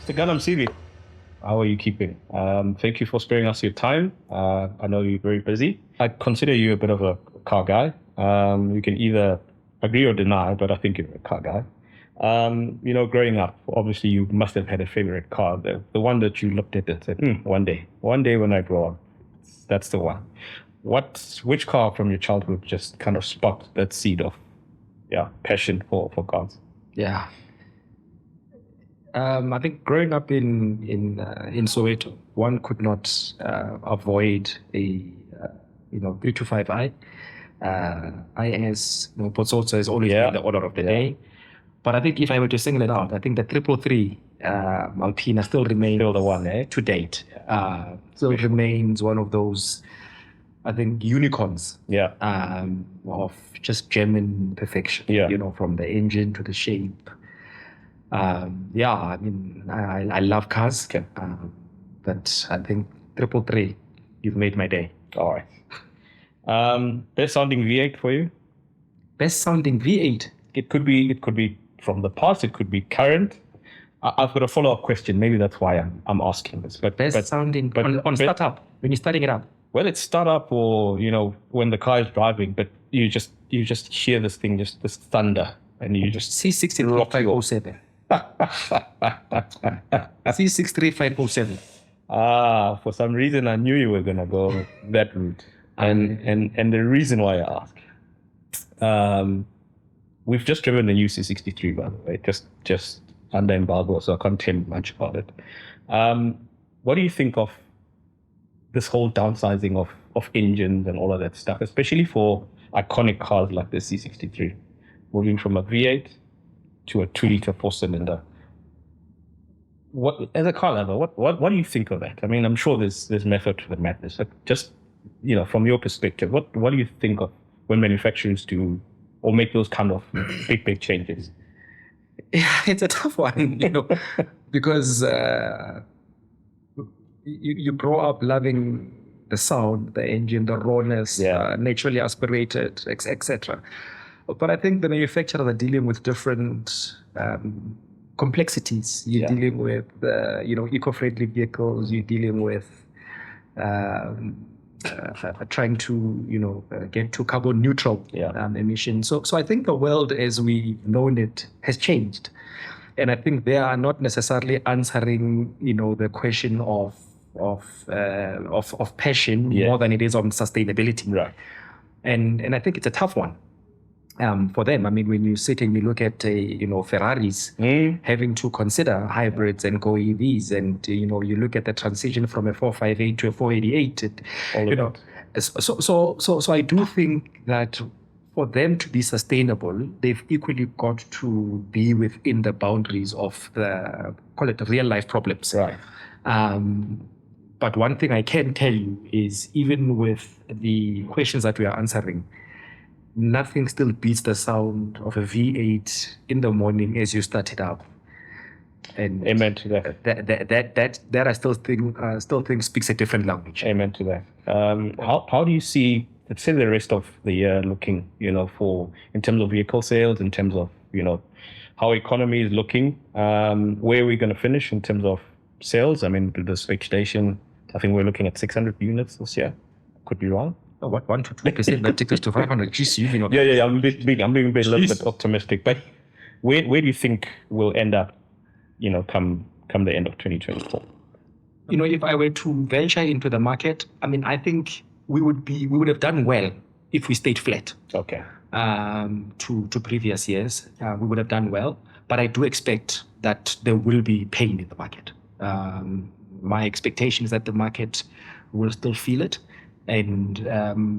Mr. Ghana Msibi, how are you keeping? Thank you for sparing us your time. I know you're very busy. I consider you a bit of a car guy. You can either agree or deny, but I think you're a car guy. Growing up, obviously you must have had a favorite car, the one that you looked at and said, one day when I grow up, that's the one. Which car from your childhood just kind of sparked that seed of, passion for cars? Yeah. I think growing up in Soweto, one could not avoid a 325i. IS, Potsosa has always been the order of the day. But I think if I were to single it out, I think the 333 Alpina still remains Still the one, to date. Still remains one of those, I think, unicorns. Of just German perfection. From the engine to the shape. I love cars. But I think 333, you've made my day. All right. Best sounding V8 for you? Best sounding V8? It could be from the past. It could be current. I've got a follow-up question. Maybe that's why I'm asking this. But sounding on startup, when you're starting it up. Well, it's startup or when the car is driving, but you just hear this thing, just this thunder, and you just C63507. C63507. For some reason I knew you were gonna go that route. And the reason why I ask, we've just driven the new C63, by the way, just under embargo, so I can't tell you much about it. What do you think of this whole downsizing of engines and all of that stuff, especially for iconic cars like the C63, moving from a V8 to a 2-liter 4-cylinder? What, as a car lover, what do you think of that? I mean, I'm sure there's method to the madness, but just from your perspective, what do you think of when manufacturers do or make those kind of big changes? Yeah, it's a tough one, because you grow up loving the sound, the engine, the rawness, naturally aspirated, etc. But I think the manufacturers are dealing with different complexities. You're dealing with eco-friendly vehicles. You're dealing with trying to get to carbon neutral emissions. So I think the world as we've known it has changed, and I think they are not necessarily answering the question of passion more than it is on sustainability. Right. And I think it's a tough one. For them, I mean, when you sit and you look at Ferraris having to consider hybrids and go EVs, and you look at the transition from a 458 to a 488, so I do think that for them to be sustainable, they've equally got to be within the boundaries of the, call it, real life problems. Right. But one thing I can tell you is, even with the questions that we are answering, nothing still beats the sound of a V8 in the morning as you start it up. And amen to that. That I still think speaks a different language. Amen to that. How do you see, let's say, the rest of the year looking? For in terms of vehicle sales, in terms of how economy is looking. Where are we going to finish in terms of sales? I mean, with the speculation, I think we're looking at 600 units this year. Could be wrong. Oh, what 1 to 2% that takes us to 500? GC, Yeah. I'm being a little bit optimistic, but where do you think we'll end up? Come the end of 2024. If I were to venture into the market, I mean, I think we would have done well if we stayed flat. Okay. To previous years, we would have done well, but I do expect that there will be pain in the market. My expectation is that the market will still feel it. And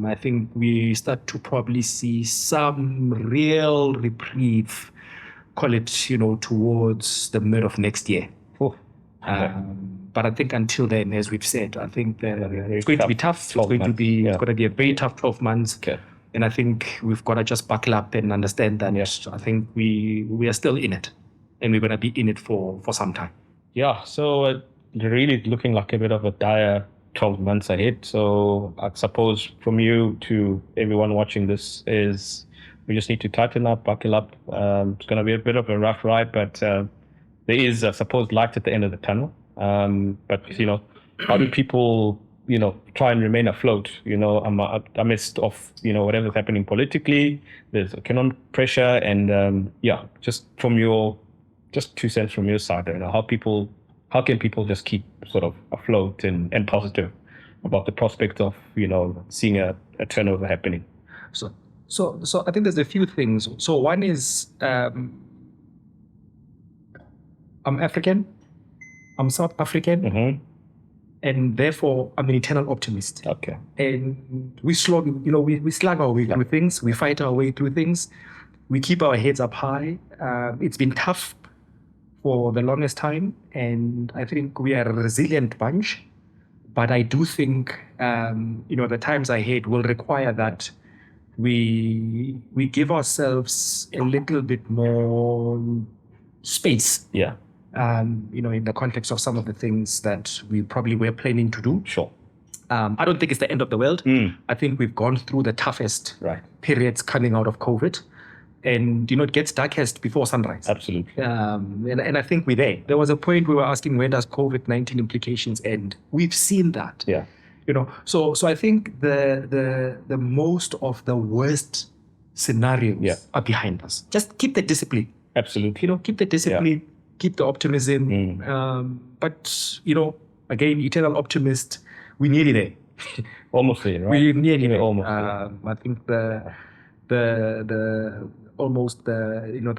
I think we start to probably see some real reprieve, call it, towards the mid of next year. But I think until then, as we've said, I think it's going to be tough. It's going to be a very tough 12 months. Okay. And I think we've got to just buckle up and understand that. I think we are still in it, and we're going to be in it for some time. Yeah. So really looking like a bit of a dire 12 months ahead. So I suppose from you to everyone watching this is we just need to tighten up, buckle up. It's going to be a bit of a rough ride, but there is, I suppose, light at the end of the tunnel. But how do people, try and remain afloat, amidst of, whatever's happening politically? There's economic pressure, and just 2 cents from your side, how can people just keep sort of afloat and positive about the prospect of, seeing a turnover happening? So I think there's a few things. So one is, I'm African, I'm South African, and therefore I'm an eternal optimist. Okay. And we slog, we slug our way through things, we fight our way through things, we keep our heads up high. It's been tough for the longest time, and I think we are a resilient bunch. But I do think, the times ahead will require that we give ourselves a little bit more space. Yeah. In the context of some of the things that we probably were planning to do. Sure. I don't think it's the end of the world. I think we've gone through the toughest periods coming out of COVID. And, it gets darkest before sunrise. Absolutely. And I think we're there. There was a point we were asking, when does COVID-19 implications end? We've seen that. Yeah. So I think the most of the worst scenarios are behind us. Just keep the discipline. Absolutely. Keep the discipline, keep the optimism. But, again, eternal optimist, we're nearly there. Almost there, right? We're nearly there. Almost I think the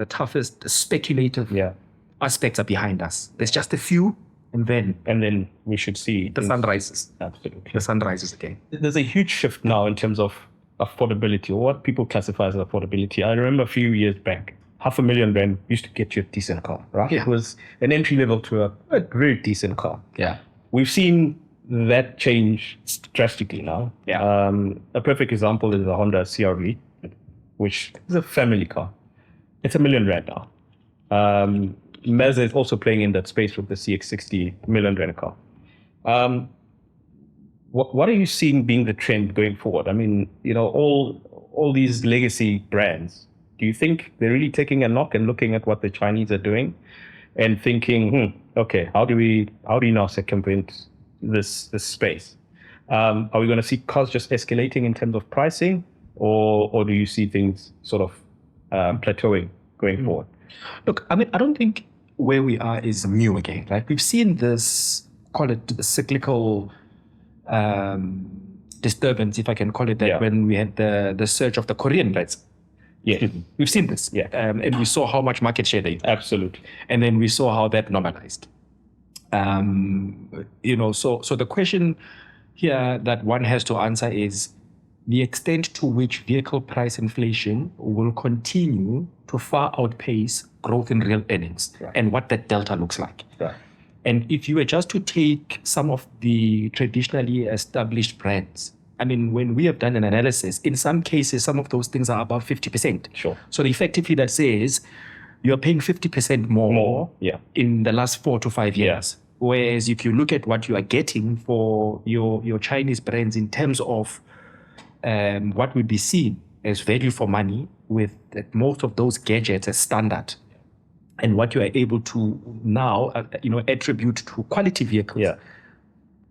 toughest speculative aspects are behind us. There's just a few, and then we should see the sun rises. Absolutely. The sun rises again. There's a huge shift now in terms of affordability, or what people classify as affordability. I remember a few years back, R500,000 used to get you a decent car, right? Yeah. It was an entry level to a very decent car. Yeah. We've seen that change drastically now. Yeah. A perfect example is the Honda CR-V, which is a family car. It's R1 million now. Mazda is also playing in that space with the CX-60 R1 million car. What are you seeing being the trend going forward? I mean, all these legacy brands, do you think they're really taking a knock and looking at what the Chinese are doing and thinking, okay, how do we now circumvent this space? Are we going to see costs just escalating in terms of pricing, or do you see things sort of plateauing going forward? Look, I mean, I don't think where we are is new again, right? We've seen this, call it cyclical disturbance, if I can call it that, when we had the surge of the Korean brands. Yeah, we've seen this. Yeah, and we saw how much market share they had. Absolutely. And then we saw how that normalized. So the question here that one has to answer is the extent to which vehicle price inflation will continue to far outpace growth in real earnings, and what that delta looks like. Right. And if you were just to take some of the traditionally established brands, I mean, when we have done an analysis, in some cases, some of those things are above 50%. Sure. So effectively that says you're paying 50% more in the last 4 to 5 years. Yeah. Whereas if you look at what you are getting for your Chinese brands in terms of what would be seen as value for money, with most of those gadgets as standard, and what you are able to now attribute to quality vehicles. Yeah.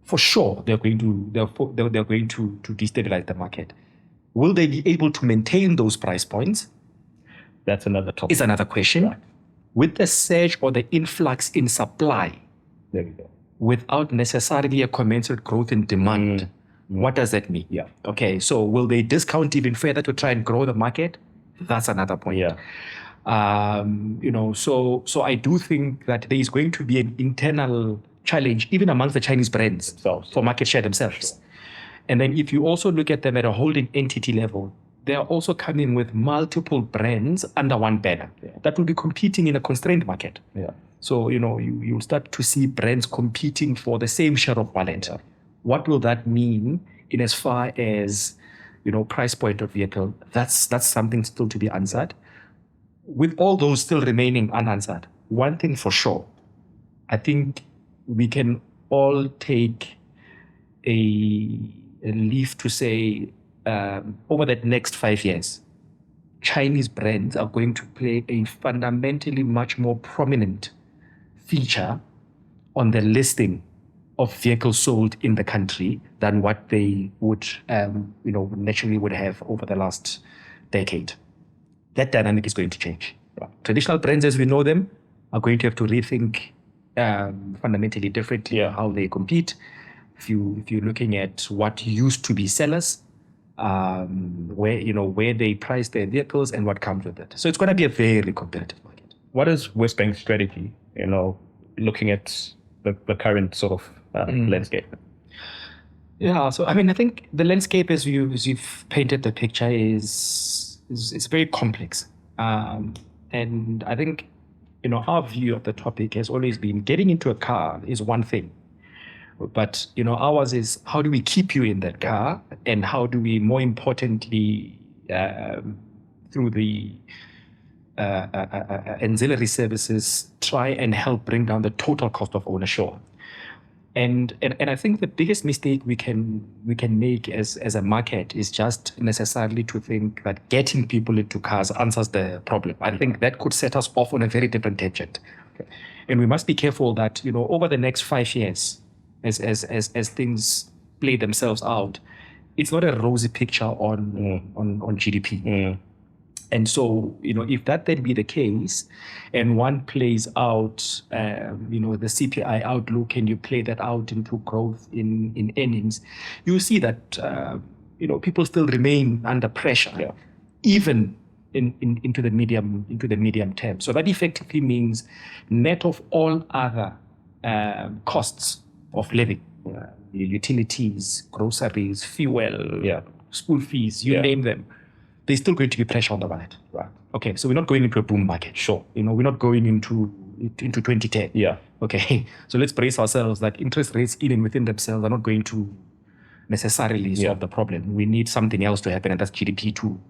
For sure, they're going to destabilize the market. Will they be able to maintain those price points? That's another topic. It's another question. Right. With the surge or the influx in supply, there we go, without necessarily a commensurate growth in demand, what does that mean? Yeah. Okay, so will they discount even further to try and grow the market? That's another point. Yeah. So I do think that there is going to be an internal challenge even amongst the Chinese brands for market share themselves. Sure. And then if you also look at them at a holding entity level, they are also coming with multiple brands under one banner that will be competing in a constrained market. Yeah. So, you'll start to see brands competing for the same share of wallet. Yeah. What will that mean in as far as, price point of vehicle? That's something still to be answered. With all those still remaining unanswered, one thing for sure, I think we can all take a leaf to say, over the next 5 years, Chinese brands are going to play a fundamentally much more prominent feature on the listing of vehicles sold in the country than what they would, naturally would have over the last decade. That dynamic is going to change. Traditional brands as we know them are going to have to rethink fundamentally differently how they compete. If you're looking at what used to be sellers, where they price their vehicles and what comes with it. So it's going to be a very competitive market. What is WesBank's strategy, looking at the current sort of landscape? Yeah, so I think the landscape as you've painted the picture is very complex. And I think, our view of the topic has always been getting into a car is one thing. But, ours is how do we keep you in that car, and how do we, more importantly, through the ancillary services, try and help bring down the total cost of ownership. And I think the biggest mistake we can make as a market is just necessarily to think that getting people into cars answers the problem. I think that could set us off on a very different tangent. Okay. And we must be careful that, over the next 5 years, as things play themselves out, it's not a rosy picture on GDP. And so, if that then be the case, and one plays out, the CPI outlook, and you play that out into growth in earnings, you see that, people still remain under pressure, even into the medium term. So that effectively means net of all other costs of living, utilities, groceries, fuel, school fees, you name them, there's still going to be pressure on the wallet. Right. Okay, so we're not going into a boom market. Sure. We're not going into 2010. Yeah. Okay, so let's brace ourselves that interest rates in and within themselves are not going to necessarily solve the problem. We need something else to happen, and that's GDP to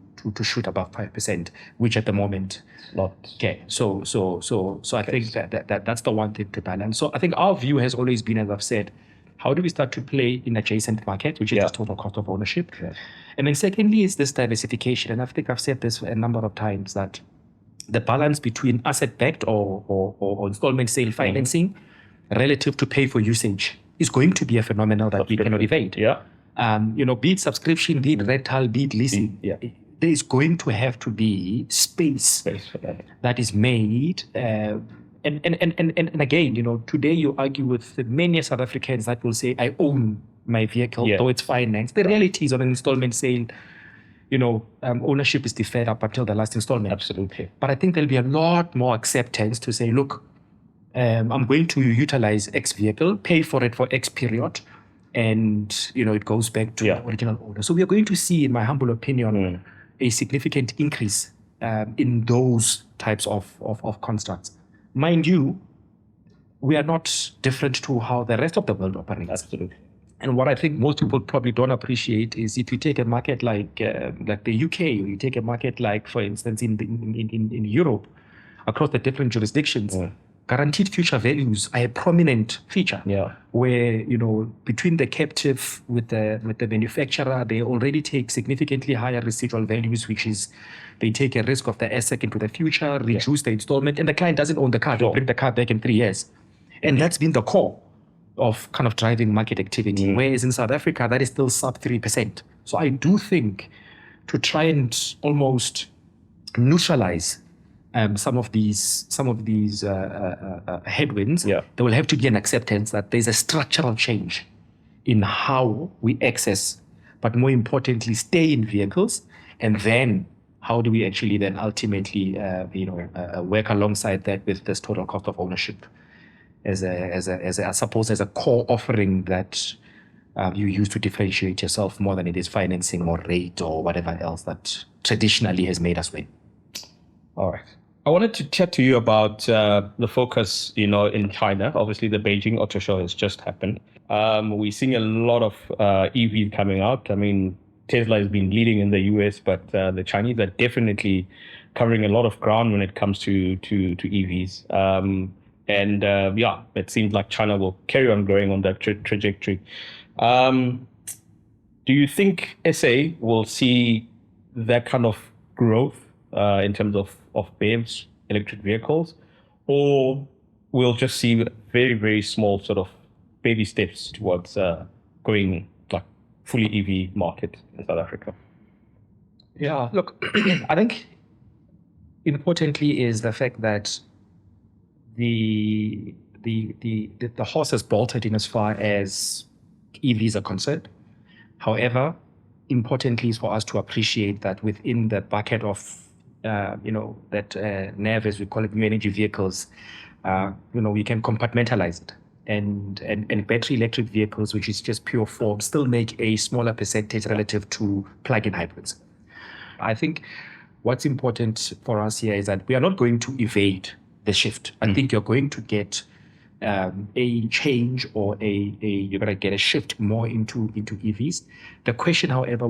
shoot above 5%, which at the moment not. Okay, so I think that's the one thing to balance. So I think our view has always been, as I've said, how do we start to play in adjacent market, which is just total cost of ownership? Yeah. And then secondly is this diversification. And I think I've said this a number of times, that the balance between asset-backed or installment sale financing relative to pay for usage is going to be a phenomenon that we cannot evade. Yeah. Be it subscription, be it rental, be it leasing. Yeah. There is going to have to be space that is made. And again, today you argue with many South Africans that will say, I own my vehicle, though it's financed. The reality is on an installment sale, ownership is deferred up until the last installment. Absolutely. But I think there'll be a lot more acceptance to say, look, I'm going to utilize X vehicle, pay for it for X period, and, it goes back to the original owner. So we are going to see, in my humble opinion, a significant increase in those types of constructs. Mind you, we are not different to how the rest of the world operates. Absolutely. And what I think most people probably don't appreciate is if you take a market like the UK, or you take a market like, for instance, in Europe, across the different jurisdictions, guaranteed future values are a prominent feature. Yeah. Where, between the captive with the manufacturer, they already take significantly higher residual values, which is they take a risk of the asset into the future, reduce the installment, and the client doesn't own the car. They'll bring the car back in 3 years. And that's been the core of kind of driving market activity. Whereas in South Africa, that is still sub 3%. So I do think to try and almost neutralize some of these headwinds, there will have to be an acceptance that there's a structural change in how we access, but more importantly, stay in vehicles, and then how do we actually then ultimately work alongside that with this total cost of ownership as I suppose as a core offering that you use to differentiate yourself more than it is financing or rate or whatever else that traditionally has made us win. All right. I wanted to chat to you about the focus, in China. Obviously, the Beijing Auto Show has just happened. We're seeing a lot of EVs coming out. I mean, Tesla has been leading in the US, but the Chinese are definitely covering a lot of ground when it comes to EVs. It seems like China will carry on growing on that trajectory. Do you think SA will see that kind of growth in terms of BEVs, electric vehicles, or we'll just see very, very small sort of baby steps towards going like fully EV market in South Africa. Yeah, look, I think importantly is the fact that the horse has bolted in as far as EVs are concerned. However, importantly is for us to appreciate that within the bucket of NEV, as we call it, new energy vehicles, we can compartmentalize it. And battery electric vehicles, which is just pure form, still make a smaller percentage relative to plug-in hybrids. I think what's important for us here is that we are not going to evade the shift. I think you're going to get a change, or you're going to get a shift more into EVs. The question, however,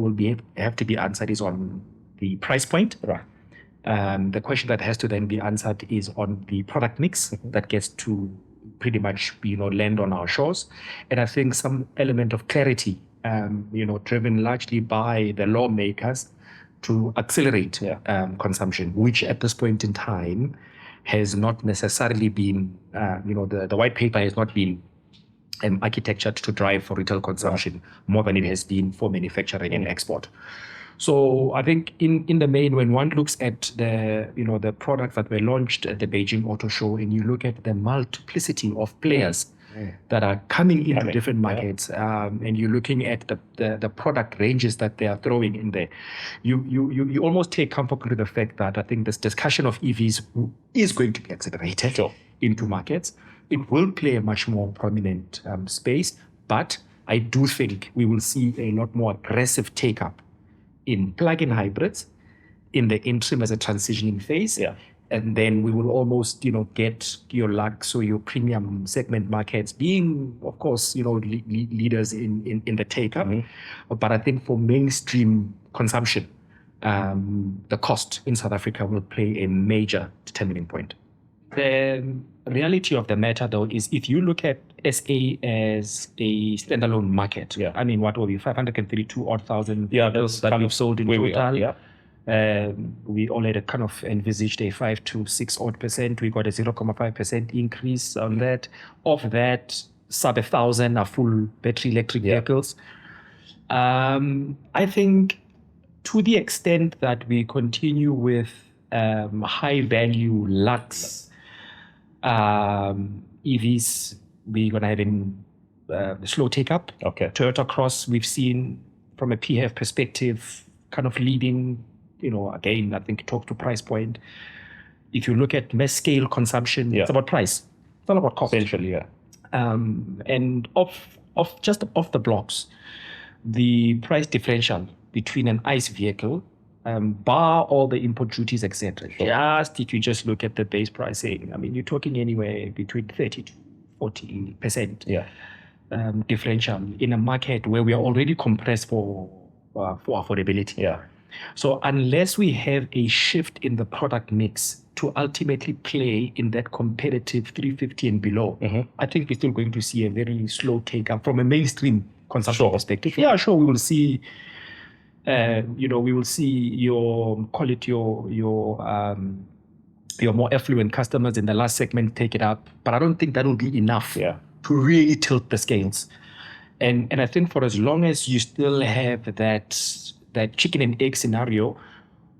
have to be answered is on the price point. Right. The question that has to then be answered is on the product mix that gets to pretty much land on our shores. And I think some element of clarity, driven largely by the lawmakers to accelerate consumption, which at this point in time has not necessarily been, the white paper has not been architectured to drive for retail consumption more than it has been for manufacturing and export. So I think in the main, when one looks at the products that were launched at the Beijing Auto Show, and you look at the multiplicity of players that are coming into different markets, and you're looking at the product ranges that they are throwing in there, you almost take comfort with the fact that I think this discussion of EVs is going to be accelerated into markets. It will play a much more prominent space, but I do think we will see a lot more aggressive take-up in plug-in hybrids in the interim as a transitioning phase. And then we will almost, get your lux or your premium segment markets being, of course, leaders in the take-up. But I think for mainstream consumption, the cost in South Africa will play a major determining point. The reality of the matter, though, is if you look at SA as a standalone market, I mean, what will be 532,000 vehicles that we've sold in total? We already kind of envisaged a 5 to 6 odd percent. We got a 0.5% increase on that. Of that, sub 1,000 are full battery electric vehicles. I think to the extent that we continue with high value lux EVs, we're going to have a slow take up. Toyota Cross, we've seen from a PHEV perspective, kind of leading, again, I think talk to price point. If you look at mass scale consumption, it's about price. It's not about cost. Essentially, And just off the blocks, the price differential between an ICE vehicle, bar all the import duties, etc. Just if you just look at the base pricing, I mean, you're talking anywhere between 30 to 40% differential in a market where we are already compressed for affordability. So unless we have a shift in the product mix to ultimately play in that competitive 350 and below, I think we're still going to see a very slow take up from a mainstream consumption perspective. We will see. We will see your more affluent customers in the last segment take it up, but I don't think that will be enough to really tilt the scales. And I think for as long as you still have that chicken and egg scenario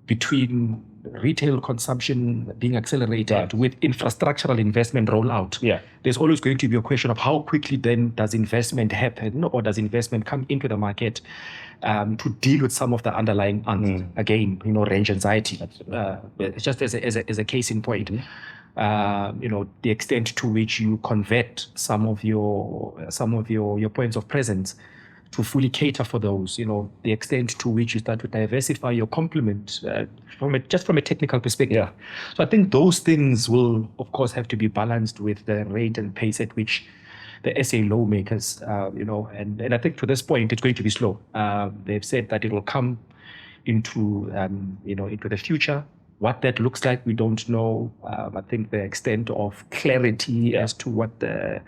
between retail consumption being accelerated with infrastructural investment rollout, there's always going to be a question of how quickly then does investment happen, or does investment come into the market to deal with some of the underlying again, range anxiety. Just as a case in point, the extent to which you convert some of your points of presence to fully cater for those, the extent to which you start to diversify your complement from a technical perspective. So I think those things will, of course, have to be balanced with the rate and pace at which the SA lawmakers, and I think to this point, it's going to be slow. They've said that it will come into the future. What that looks like, we don't know. I think the extent of clarity as to what the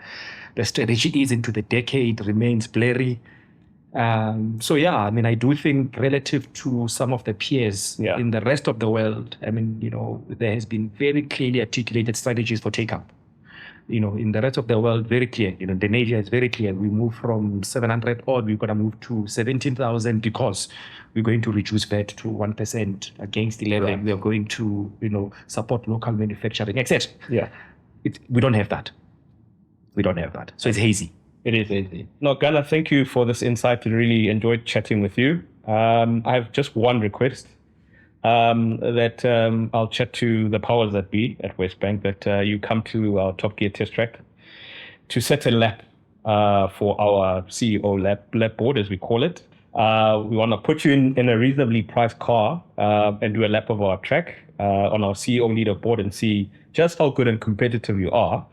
strategy is into the decade remains blurry. I do think relative to some of the peers in the rest of the world, there has been very clearly articulated strategies for take-up. in the rest of the world, very clear. Indonesia is very clear. We move from 700 odd, we're going to move to 17,000 because we're going to reduce VAT to 1% against 11. Right. We are going to, support local manufacturing, etc. Yeah. We don't have that. We don't have that. So it's hazy. It is easy. No, Ghana, thank you for this insight. I really enjoyed chatting with you. I have just one request that I'll chat to the powers that be at WesBank that you come to our TopGear test track to set a lap for our CEO lap board, as we call it. We want to put you in a reasonably priced car and do a lap of our track on our CEO leaderboard and see just how good and competitive you are.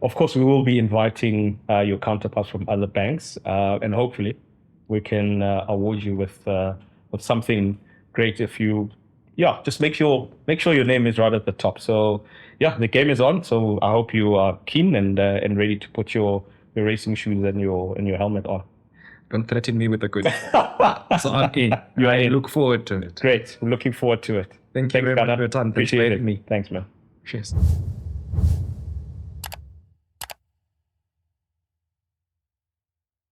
Of course, we will be inviting your counterparts from other banks, and hopefully we can award you with something great if you, just make sure your name is right at the top. So the game is on. So I hope you are keen and ready to put your racing shoes and your helmet on. Don't threaten me with a good. So I'm in. I look forward to it. Great. I'm looking forward to it. Thank you very much for your time. Appreciate it. Thanks, man. Cheers.